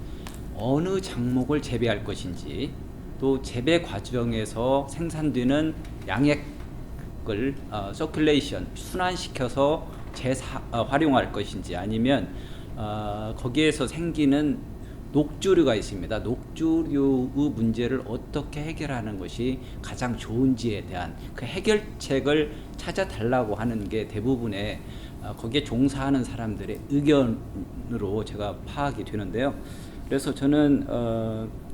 어느 장목을 재배할 것인지 또 재배 과정에서 생산되는 양액을 서큘레이션 순환시켜서 활용할 것인지 아니면 거기에서 생기는 녹조류가 있습니다. 녹조류의 문제를 어떻게 해결하는 것이 가장 좋은지에 대한 그 해결책을 찾아달라고 하는 게 대부분의 거기에 종사하는 사람들의 의견으로 제가 파악이 되는데요. 그래서 저는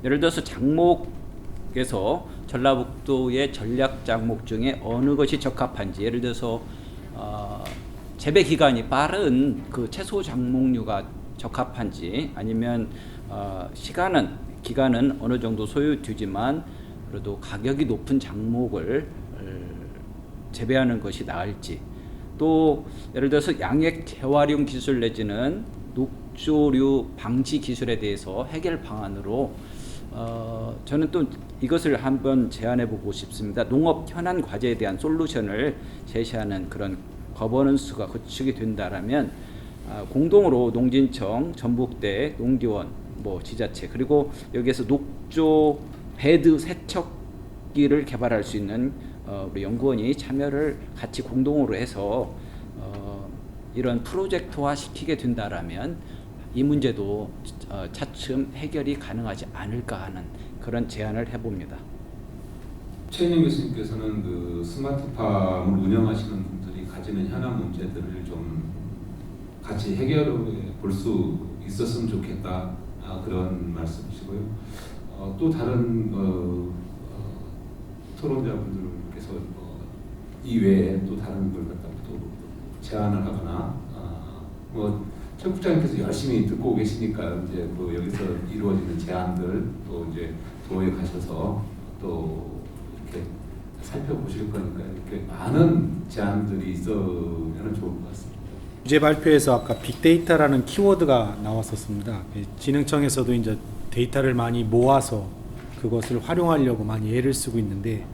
예를 들어서 장목에서 전라북도의 전략 장목 중에 어느 것이 적합한지, 예를 들어서 재배 기간이 빠른 그 채소 장목류가 적합한지, 아니면 기간은 어느 정도 소요되지만 그래도 가격이 높은 장목을 재배하는 것이 나을지, 또 예를 들어서 양액 재활용 기술 내지는 녹조류 방지 기술에 대해서 해결 방안으로 저는 또 이것을 한번 제안해 보고 싶습니다. 농업 현안 과제에 대한 솔루션을 제시하는 그런 거버넌스가 구축이 된다라면 공동으로 농진청, 전북대, 농기원, 뭐 지자체, 그리고 여기에서 녹조 배드 세척기를 개발할 수 있는 우리 연구원이 참여를 같이 공동으로 해서 이런 프로젝트화 시키게 된다라면 이 문제도 차츰 해결이 가능하지 않을까 하는 그런 제안을 해봅니다. 최인영 교수님께서는 그 스마트팜을 운영하시는 분들이 가지는 현안 문제들을 좀 같이 해결해 볼 수 있었으면 좋겠다, 그런 말씀이시고요. 또 다른 토론자분들께서 이외에 또 다른 걸 갖다 또 제안을 하거나 최 국장님께서 열심히 듣고 계시니까 이제 그 여기서 이루어지는 제안들 또 이제 도에 가셔서 또 이렇게 살펴보실 거니까 이렇게 많은 제안들이 있으면 좋을 것 같습니다. 주제 발표에서 아까 빅데이터라는 키워드가 나왔었습니다. 진흥청에서도 이제 데이터를 많이 모아서 그것을 활용하려고 많이 애를 쓰고 있는데,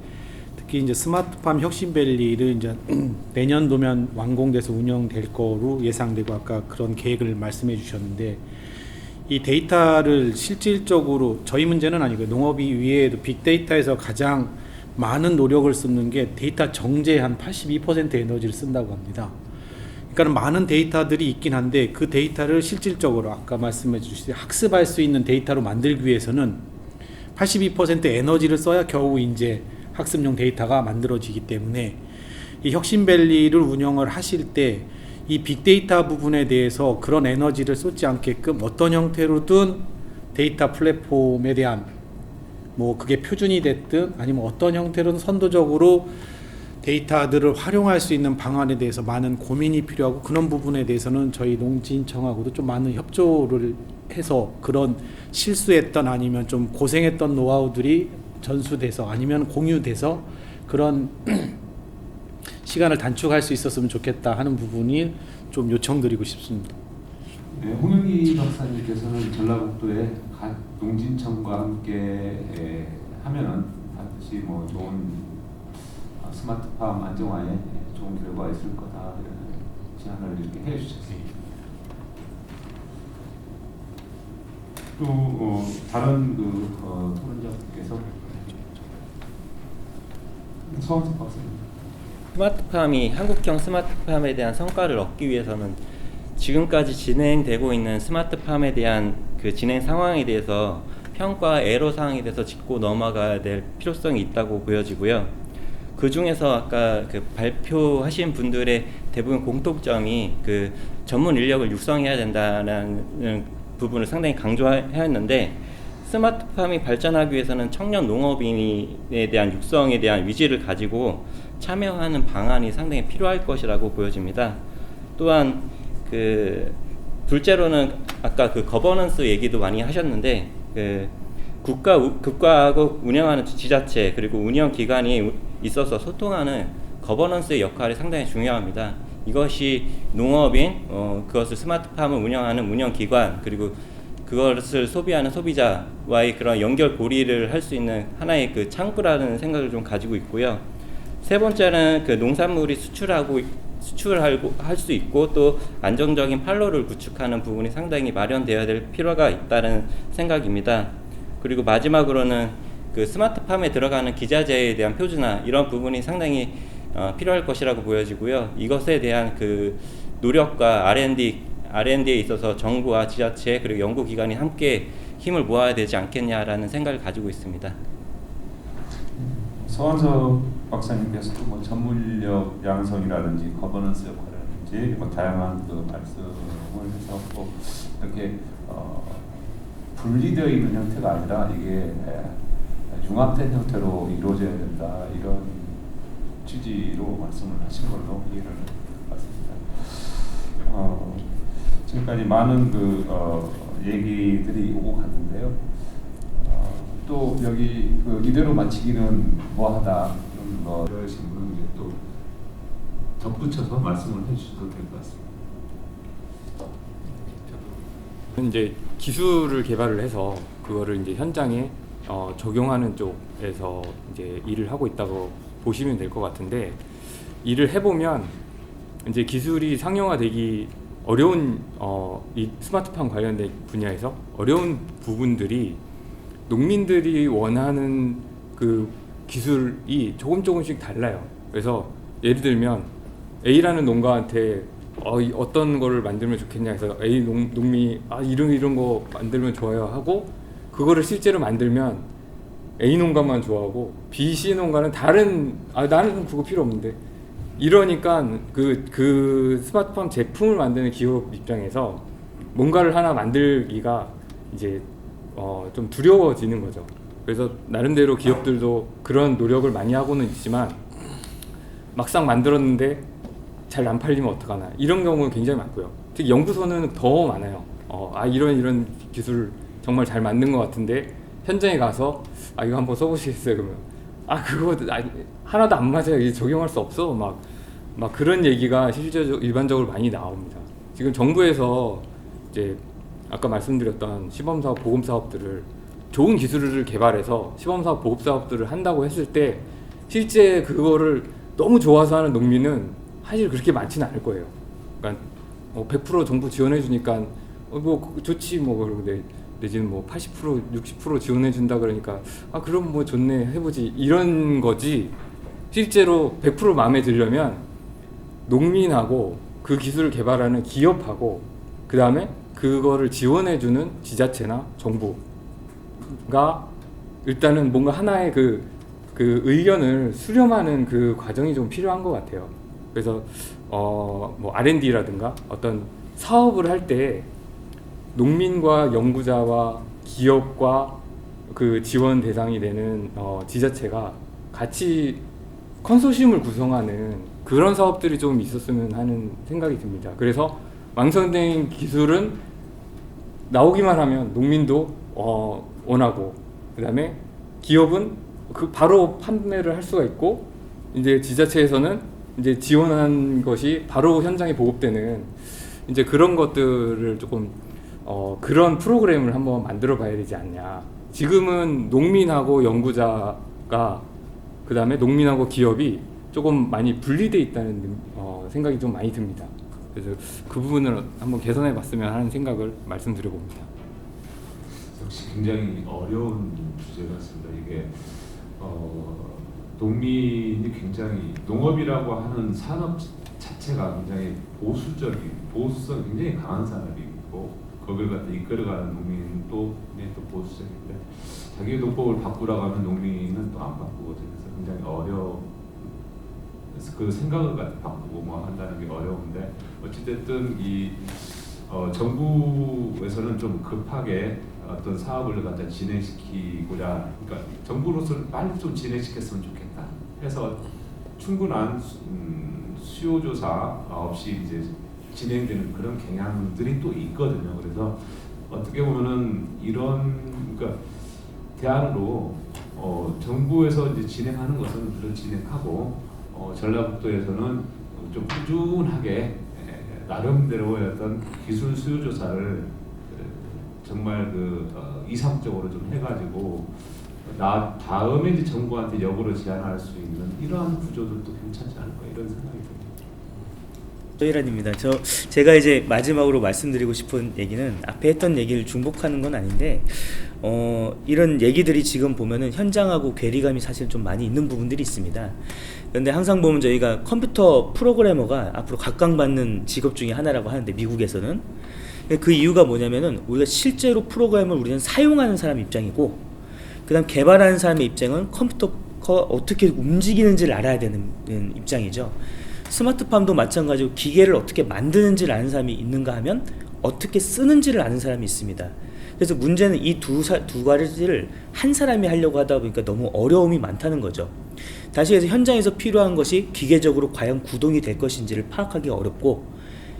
특히 이제 스마트팜 혁신밸리를 이제 내년도면 완공돼서 운영될 거로 예상되고 아까 그런 계획을 말씀해 주셨는데, 이 데이터를 실질적으로 저희 문제는 아니고요. 농업이 위에도 빅데이터에서 가장 많은 노력을 쓰는 게 데이터 정제에 한 82% 에너지를 쓴다고 합니다. 그러니까 많은 데이터들이 있긴 한데 그 데이터를 실질적으로 아까 말씀해 주신 학습할 수 있는 데이터로 만들기 위해서는 82% 에너지를 써야 겨우 이제 학습용 데이터가 만들어지기 때문에 이 혁신밸리를 운영을 하실 때 이 빅데이터 부분에 대해서 그런 에너지를 쏟지 않게끔 어떤 형태로든 데이터 플랫폼에 대한 뭐 그게 표준이 됐든 아니면 어떤 형태로든 선도적으로 데이터들을 활용할 수 있는 방안에 대해서 많은 고민이 필요하고, 그런 부분에 대해서는 저희 농진청하고도 좀 많은 협조를 해서 그런 실수했던 아니면 좀 고생했던 노하우들이 전수돼서 아니면 공유돼서 그런 시간을 단축할 수 있었으면 좋겠다 하는 부분이 좀 요청드리고 싶습니다. 네, 홍영기 박사님께서는 전라북도의 각 농진청과 함께 하면은 반드시 뭐 좋은 스마트팜 안정화에 좋은 결과가 있을 거다, 이런 제안을 이렇게 해주셨습니다. 또 다른 토론자분께서 서원석 박사님. 스마트팜이 한국형 스마트팜에 대한 성과를 얻기 위해서는 지금까지 진행되고 있는 스마트팜에 대한 그 진행 상황에 대해서 평가 애로사항에 대해서 짚고 넘어가야 될 필요성이 있다고 보여지고요. 그 중에서 아까 그 발표하신 분들의 대부분 공통점이 그 전문 인력을 육성해야 된다는 부분을 상당히 강조하였는데, 스마트팜이 발전하기 위해서는 청년 농업인에 대한 육성에 대한 의지를 가지고 참여하는 방안이 상당히 필요할 것이라고 보여집니다. 또한 그 둘째로는 아까 그 거버넌스 얘기도 많이 하셨는데, 그 국가하고 운영하는 지자체 그리고 운영 기관이 있어서 소통하는 거버넌스의 역할이 상당히 중요합니다. 이것이 농업인, 그것을 스마트팜을 운영하는 운영기관, 그리고 그것을 소비하는 소비자와의 그런 연결고리를 할 수 있는 하나의 그 창구라는 생각을 좀 가지고 있고요. 세 번째는 그 농산물이 수출할 수 있고 또 안정적인 판로를 구축하는 부분이 상당히 마련되어야 될 필요가 있다는 생각입니다. 그리고 마지막으로는 그 스마트팜에 들어가는 기자재에 대한 표준화, 이런 부분이 상당히 필요할 것이라고 보여지고요. 이것에 대한 그 노력과 R&D에 있어서 정부와 지자체 그리고 연구기관이 함께 힘을 모아야 되지 않겠냐라는 생각을 가지고 있습니다. 서원석 박사님께서도 뭐 전문력 양성이라든지 거버넌스 역할이라든지 뭐 다양한 그 말씀을 해서 뭐 이렇게 분리되어 있는 형태가 아니라 이게 융합된 형태로 이루어져야 된다, 이런 취지로 말씀을 하신 걸로 이해를 했습니다. 지금까지 많은 얘기들이 오고 갔는데요. 또 여기 이대로 마치기는 뭐하다 이러신 분은 또 덧붙여서 말씀을 해주셔도 될 것 같습니다. 이제 기술을 개발을 해서 그거를 이제 현장에 적용하는 쪽에서 이제 일을 하고 있다고 보시면 될 것 같은데, 일을 해보면 이제 기술이 상용화되기 어려운 이 스마트팜 관련된 분야에서 어려운 부분들이 농민들이 원하는 그 기술이 조금씩 달라요. 그래서 예를 들면 A라는 농가한테 어떤 거를 만들면 좋겠냐 해서 A 농민이 이런 거 만들면 좋아요 하고, 그거를 실제로 만들면 A 농가만 좋아하고 B, C 농가는 나는 그거 필요 없는데, 이러니까 그 스마트팜 제품을 만드는 기업 입장에서 뭔가를 하나 만들기가 이제 좀 두려워지는 거죠. 그래서 나름대로 기업들도 그런 노력을 많이 하고는 있지만 막상 만들었는데 잘 안 팔리면 어떡하나, 이런 경우는 굉장히 많고요. 특히 연구소는 더 많아요. 이런 기술 정말 잘 만든 것 같은데 현장에 가서 이거 한번 써보시겠어요? 그러면 그거 하나도 안 맞아요. 이게 적용할 수 없어. 막 그런 얘기가 실제적으로 일반적으로 많이 나옵니다. 지금 정부에서 이제 아까 말씀드렸던 시범사업, 보금사업들을 좋은 기술을 개발해서 시범사업, 보급사업들을 한다고 했을 때 실제 그거를 너무 좋아서 하는 농민은 사실 그렇게 많지는 않을 거예요. 그러니까 100% 정부 지원해 주니까 뭐 좋지 뭐, 그러고 내지는 뭐 80%, 60% 지원해 준다 그러니까 그럼 뭐 좋네 해보지, 이런 거지. 실제로 100% 마음에 들려면 농민하고 그 기술을 개발하는 기업하고 그 다음에 그거를 지원해주는 지자체나 정부가 일단은 뭔가 하나의 그 의견을 수렴하는 그 과정이 좀 필요한 것 같아요. 그래서 뭐 R&D라든가 어떤 사업을 할 때 농민과 연구자와 기업과 그 지원 대상이 되는 지자체가 같이 컨소시엄을 구성하는 그런 사업들이 좀 있었으면 하는 생각이 듭니다. 그래서 완성된 기술은 나오기만 하면 농민도 원하고, 그 다음에 기업은 그 바로 판매를 할 수가 있고, 이제 지자체에서는 이제 지원한 것이 바로 현장에 보급되는 이제 그런 것들을 조금 그런 프로그램을 한번 만들어 봐야 되지 않냐. 지금은 농민하고 연구자가, 그 다음에 농민하고 기업이 조금 많이 분리돼 있다는 생각이 좀 많이 듭니다. 그래서 그 부분을 한번 개선해 봤으면 하는 생각을 말씀드려 봅니다. 역시 굉장히 어려운 주제 같습니다. 이게 농민이 굉장히, 농업이라고 하는 산업 자체가 굉장히 보수성 굉장히 강한 산업이고, 거기를 갖다 이끌어가는 농민도 또 보수적인데 자기 농법을 바꾸라고 하면 농민은 또 안 바꾸거든요. 그래서 굉장히 그 생각을 갖다 바꾸고 뭐 한다는 게 어려운데 어찌됐든 이 정부에서는 좀 급하게 어떤 사업을 갖다 진행시키고자, 그러니까 정부로서는 빨리 좀 진행시켰으면 좋겠다 해서 충분한 수요 조사 없이 이제 진행되는 그런 경향들이 또 있거든요. 그래서 어떻게 보면은 그러니까 대안으로 정부에서 이제 진행하는 것은 그런 진행하고 전라북도에서는 좀 꾸준하게 나름대로의 어떤 기술 수요 조사를 정말 이상적으로 좀 해가지고 다음에 이제 정부한테 역으로 제안할 수 있는 이러한 구조들도 괜찮지 않을까 이런 생각이 듭니다. 조혜란입니다. 제가 이제 마지막으로 말씀드리고 싶은 얘기는 앞에 했던 얘기를 중복하는 건 아닌데 이런 얘기들이 지금 보면은 현장하고 괴리감이 사실 좀 많이 있는 부분들이 있습니다. 그런데 항상 보면 저희가 컴퓨터 프로그래머가 앞으로 각광받는 직업 중에 하나라고 하는데 미국에서는 그 이유가 뭐냐면은 우리가 실제로 프로그램을 우리는 사용하는 사람 입장이고 그 다음 개발하는 사람의 입장은 컴퓨터가 어떻게 움직이는지를 알아야 되는 입장이죠. 스마트팜도 마찬가지고 기계를 어떻게 만드는지를 아는 사람이 있는가 하면 어떻게 쓰는지를 아는 사람이 있습니다. 그래서 문제는 이 두 가지를 한 사람이 하려고 하다 보니까 너무 어려움이 많다는 거죠. 다시 해서 현장에서 필요한 것이 기계적으로 과연 구동이 될 것인지를 파악하기 어렵고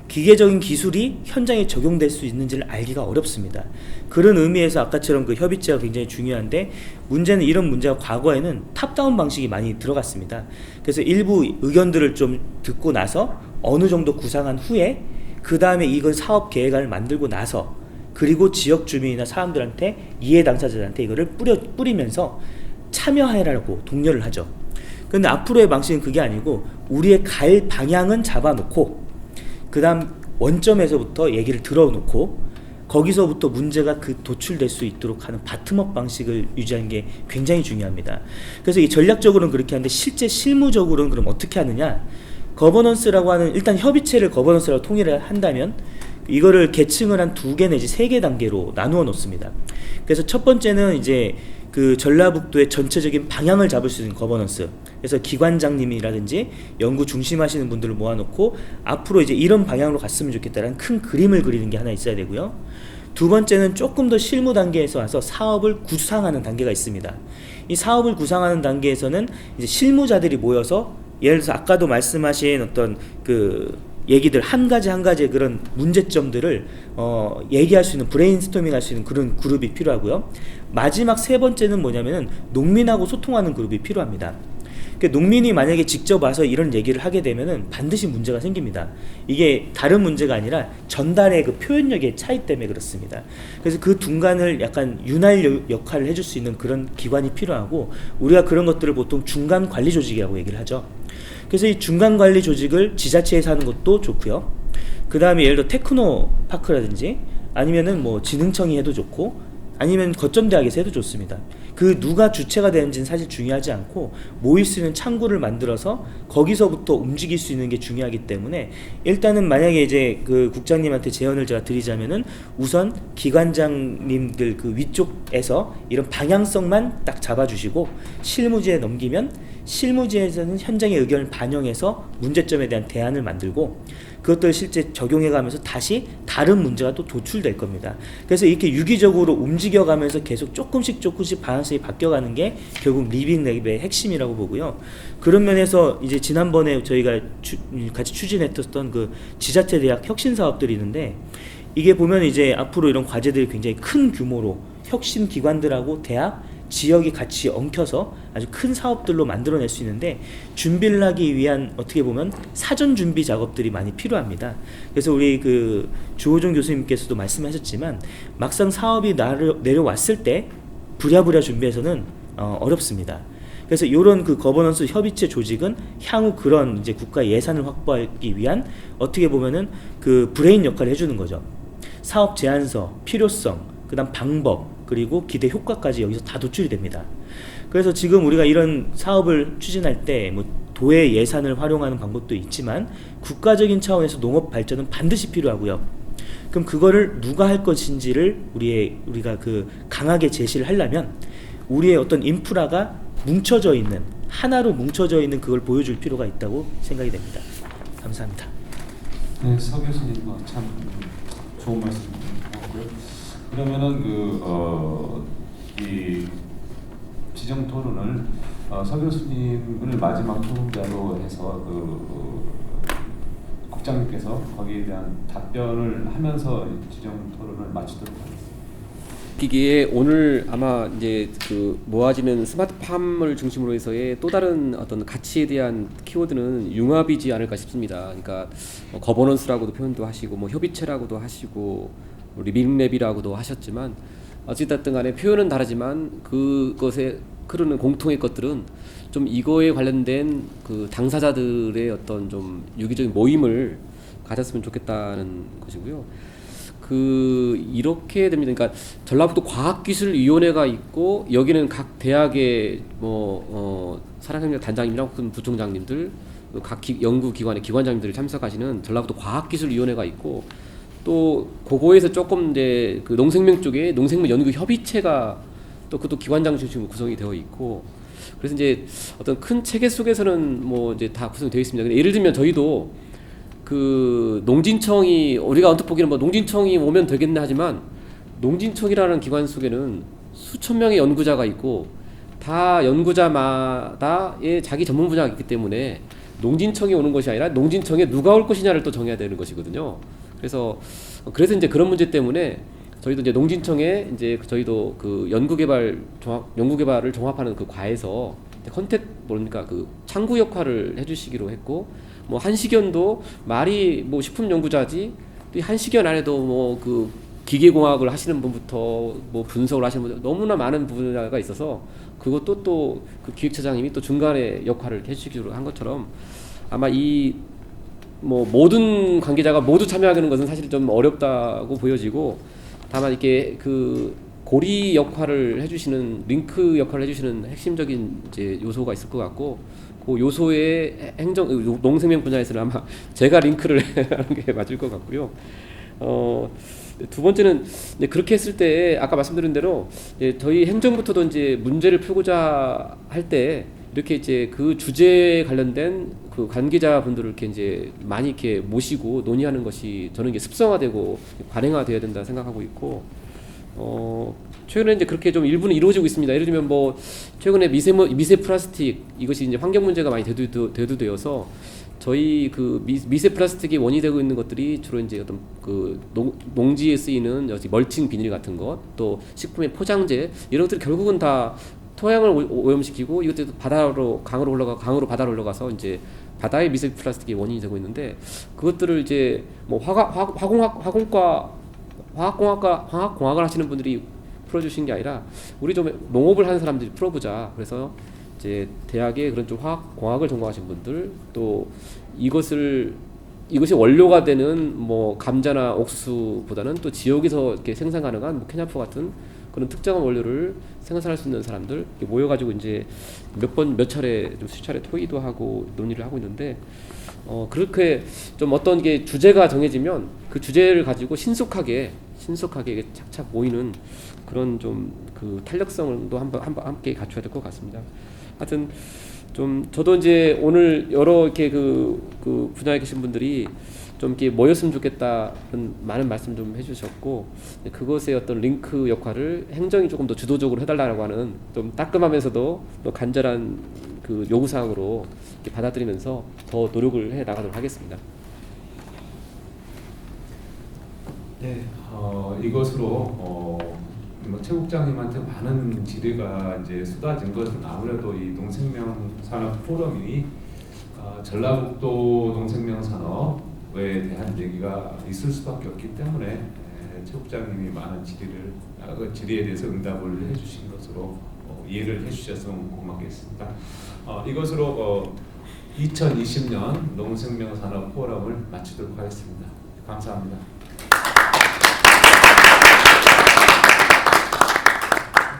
기계적인 기술이 현장에 적용될 수 있는지를 알기가 어렵습니다. 그런 의미에서 아까처럼 그 협의체가 굉장히 중요한데 문제는 이런 문제가 과거에는 탑다운 방식이 많이 들어갔습니다. 그래서 일부 의견들을 좀 듣고 나서 어느 정도 구상한 후에 그 다음에 이건 사업 계획안을 만들고 나서 그리고 지역 주민이나 사람들한테 이해 당사자들한테 이거를 뿌리면서 참여해라고 독려를 하죠. 그런데 앞으로의 방식은 그게 아니고 우리의 갈 방향은 잡아놓고 그 다음 원점에서부터 얘기를 들어놓고 거기서부터 문제가 도출될 수 있도록 하는 바텀업 방식을 유지하는 게 굉장히 중요합니다. 그래서 이 전략적으로는 그렇게 하는데 실제 실무적으로는 그럼 어떻게 하느냐, 거버넌스라고 하는 일단 협의체를 거버넌스라고 통일을 한다면 이거를 계층을 한 2개 내지 3개 단계로 나누어 놓습니다. 그래서 첫 번째는 이제 그 전라북도의 전체적인 방향을 잡을 수 있는 거버넌스. 그래서 기관장님이라든지 연구 중심하시는 분들을 모아놓고 앞으로 이제 이런 방향으로 갔으면 좋겠다라는 큰 그림을 그리는 게 하나 있어야 되고요. 두 번째는 조금 더 실무 단계에서 와서 사업을 구상하는 단계가 있습니다. 이 사업을 구상하는 단계에서는 이제 실무자들이 모여서 예를 들어서 아까도 말씀하신 어떤 그 얘기들 한 가지의 그런 문제점들을 얘기할 수 있는 브레인스토밍 할 수 있는 그런 그룹이 필요하고요. 마지막 세 번째는 뭐냐면은 농민하고 소통하는 그룹이 필요합니다. 그러니까 농민이 만약에 직접 와서 이런 얘기를 하게 되면은 반드시 문제가 생깁니다. 이게 다른 문제가 아니라 전달의 그 표현력의 차이 때문에 그렇습니다. 그래서 그 중간을 약간 윤활 역할을 해줄 수 있는 그런 기관이 필요하고 우리가 그런 것들을 보통 중간 관리 조직이라고 얘기를 하죠. 그래서 이 중간 관리 조직을 지자체에서 하는 것도 좋고요. 그 다음에 예를 들어 테크노파크라든지 아니면은 뭐 지능청이 해도 좋고 아니면 거점대학에서 해도 좋습니다. 그 누가 주체가 되는지는 사실 중요하지 않고 모일 수 있는 창구를 만들어서 거기서부터 움직일 수 있는 게 중요하기 때문에 일단은 만약에 이제 그 국장님한테 제언을 제가 드리자면은 우선 기관장님들 그 위쪽에서 이런 방향성만 딱 잡아주시고 실무지에 넘기면 실무지에서는 현장의 의견을 반영해서 문제점에 대한 대안을 만들고 그것들을 실제 적용해가면서 다시 다른 문제가 또 도출될 겁니다. 그래서 이렇게 유기적으로 움직여가면서 계속 조금씩 방향성이 바뀌어가는 게 결국 리빙 랩의 핵심이라고 보고요. 그런 면에서 이제 지난번에 저희가 같이 추진했던 그 지자체 대학 혁신 사업들이 있는데 이게 보면 이제 앞으로 이런 과제들이 굉장히 큰 규모로 혁신 기관들하고 대학 지역이 같이 엉켜서 아주 큰 사업들로 만들어낼 수 있는데 준비를 하기 위한 어떻게 보면 사전 준비 작업들이 많이 필요합니다. 그래서 우리 그 주호정 교수님께서도 말씀하셨지만 막상 사업이 내려왔을 때 부랴부랴 준비해서는 어렵습니다. 그래서 이런 그 거버넌스 협의체 조직은 향후 그런 이제 국가 예산을 확보하기 위한 어떻게 보면은 그 브레인 역할을 해주는 거죠. 사업 제안서, 필요성, 그다음 방법 그리고 기대 효과까지 여기서 다 도출이 됩니다. 그래서 지금 우리가 이런 사업을 추진할 때 뭐 도의 예산을 활용하는 방법도 있지만 국가적인 차원에서 농업 발전은 반드시 필요하고요. 그럼 그거를 누가 할 것인지를 우리가 그 강하게 제시를 하려면 우리의 어떤 인프라가 뭉쳐져 있는, 하나로 뭉쳐져 있는 그걸 보여줄 필요가 있다고 생각이 됩니다. 감사합니다. 네, 서 교수님 참 좋은 말씀 고맙고요. 그러면은 이 지정 토론을 서 교수님을 마지막 토론자로 해서 국장님께서 거기에 대한 답변을 하면서 지정 토론을 마치도록 하겠습니다. 기기에 오늘 아마 이제 그 모아지는 스마트팜을 중심으로 해서의 또 다른 어떤 가치에 대한 키워드는 융합이지 않을까 싶습니다. 그러니까 거버넌스라고도 표현도 하시고 뭐 협의체라고도 하시고 리빙랩이라고도 하셨지만 어찌됐든 간에 표현은 다르지만 그것에 흐르는 공통의 것들은 좀 이거에 관련된 그 당사자들의 어떤 좀 유기적인 모임을 가졌으면 좋겠다는 것이고요. 이렇게 됩니다. 그러니까 전라북도 과학기술위원회가 있고 여기는 각 대학의 사랑협력 단장님이랑 혹은 부총장님들, 각 연구기관의 기관장님들이 참석하시는 전라북도 과학기술위원회가 있고 또 그거에서 조금 이제 그 농생명 쪽에 농생명 연구 협의체가 또 그것도 기관장 중심으로 구성이 되어 있고 그래서 이제 어떤 큰 체계 속에서는 뭐 이제 다 구성이 되어 있습니다. 예를 들면 저희도 그 농진청이 우리가 언뜻 보기에는 뭐 농진청이 오면 되겠네 하지만 농진청이라는 기관 속에는 수천 명의 연구자가 있고 다 연구자마다의 자기 전문 분야가 있기 때문에 농진청이 오는 것이 아니라 농진청에 누가 올 것이냐를 또 정해야 되는 것이거든요. 그래서 이제 그런 문제 때문에 저희도 이제 농진청에 이제 저희도 그 연구개발을 종합하는 그 과에서 그 창구 역할을 해주시기로 했고 뭐 한식연도 말이 뭐 식품 연구자지 또 한식연 안에도 뭐 그 기계공학을 하시는 분부터 뭐 분석을 하시는 분 너무나 많은 분야가 있어서 그것도 또 그 기획처장님이 또 중간에 역할을 해주시기로 한 것처럼 아마 이 뭐 모든 관계자가 모두 참여하는 것은 사실 좀 어렵다고 보여지고 다만 이렇게 그 고리 역할을 해주시는 링크 역할을 해주시는 핵심적인 이제 요소가 있을 것 같고 그 요소의 농생명 분야에서는 아마 제가 링크를 하는 게 맞을 것 같고요. 두 번째는 이제 그렇게 했을 때 아까 말씀드린 대로 이제 저희 행정부터도 이제 문제를 풀고자 할 때 이렇게 이제 그 주제에 관련된 그 관계자분들을 이렇게 이제 많이 이렇게 모시고 논의하는 것이 저는 이게 습성화되고 관행화되어야 된다 생각하고 있고 최근에 이제 그렇게 좀 일부는 이루어지고 있습니다. 예를 들면 뭐 최근에 미세 플라스틱 이것이 이제 환경 문제가 많이 대두되어서 저희 그 미세 플라스틱이 원인이 되고 있는 것들이 주로 이제 어떤 그 농지에 쓰이는 멀칭 비닐 같은 것, 또 식품의 포장재 이런 것들이 결국은 다 토양을 오염시키고 이것들도 강으로 바다로 올라가서 이제 바다의 미세 플라스틱이 원인이 되고 있는데 그것들을 이제 뭐 화학공학을 하시는 분들이 풀어주신 게 아니라 우리 좀 농업을 하는 사람들이 풀어보자. 그래서 이제 대학에 그런 좀 화학공학을 전공하신 분들 또 이것이 원료가 되는 뭐 감자나 옥수수보다는 또 지역에서 이렇게 생산 가능한 뭐 케냐포 같은 그런 특정한 원료를 생산할 수 있는 사람들 모여가지고 이제 몇 차례 수차례 토의도 하고 논의를 하고 있는데 그렇게 좀 어떤 게 주제가 정해지면 그 주제를 가지고 신속하게 착착 모이는 그런 좀 그 탄력성도 함께 갖춰야 될 것 같습니다. 하여튼 좀 저도 이제 오늘 여러 이렇게 그 분야에 계신 분들이 좀 이렇게 모였으면 좋겠다는 많은 말씀 좀 해주셨고 그것의 어떤 링크 역할을 행정이 조금 더 주도적으로 해달라고 하는 좀 따끔하면서도 또 간절한 그 요구사항으로 이렇게 받아들이면서 더 노력을 해 나가도록 하겠습니다. 네, 이것으로 최 국장님한테 많은 질의가 이제 쏟아진 것은 아무래도 이 농생명 산업 포럼이 전라북도 농생명 산업에 대한 얘기가 있을 수밖에 없기 때문에 최 국장님이 많은 질의에 대해서 응답을 해주신 것으로 이해를 해주셨으면 고맙겠습니다. 이것으로 2020년 농생명 산업 포럼을 마치도록 하겠습니다. 감사합니다.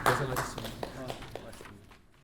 고생하셨습니다.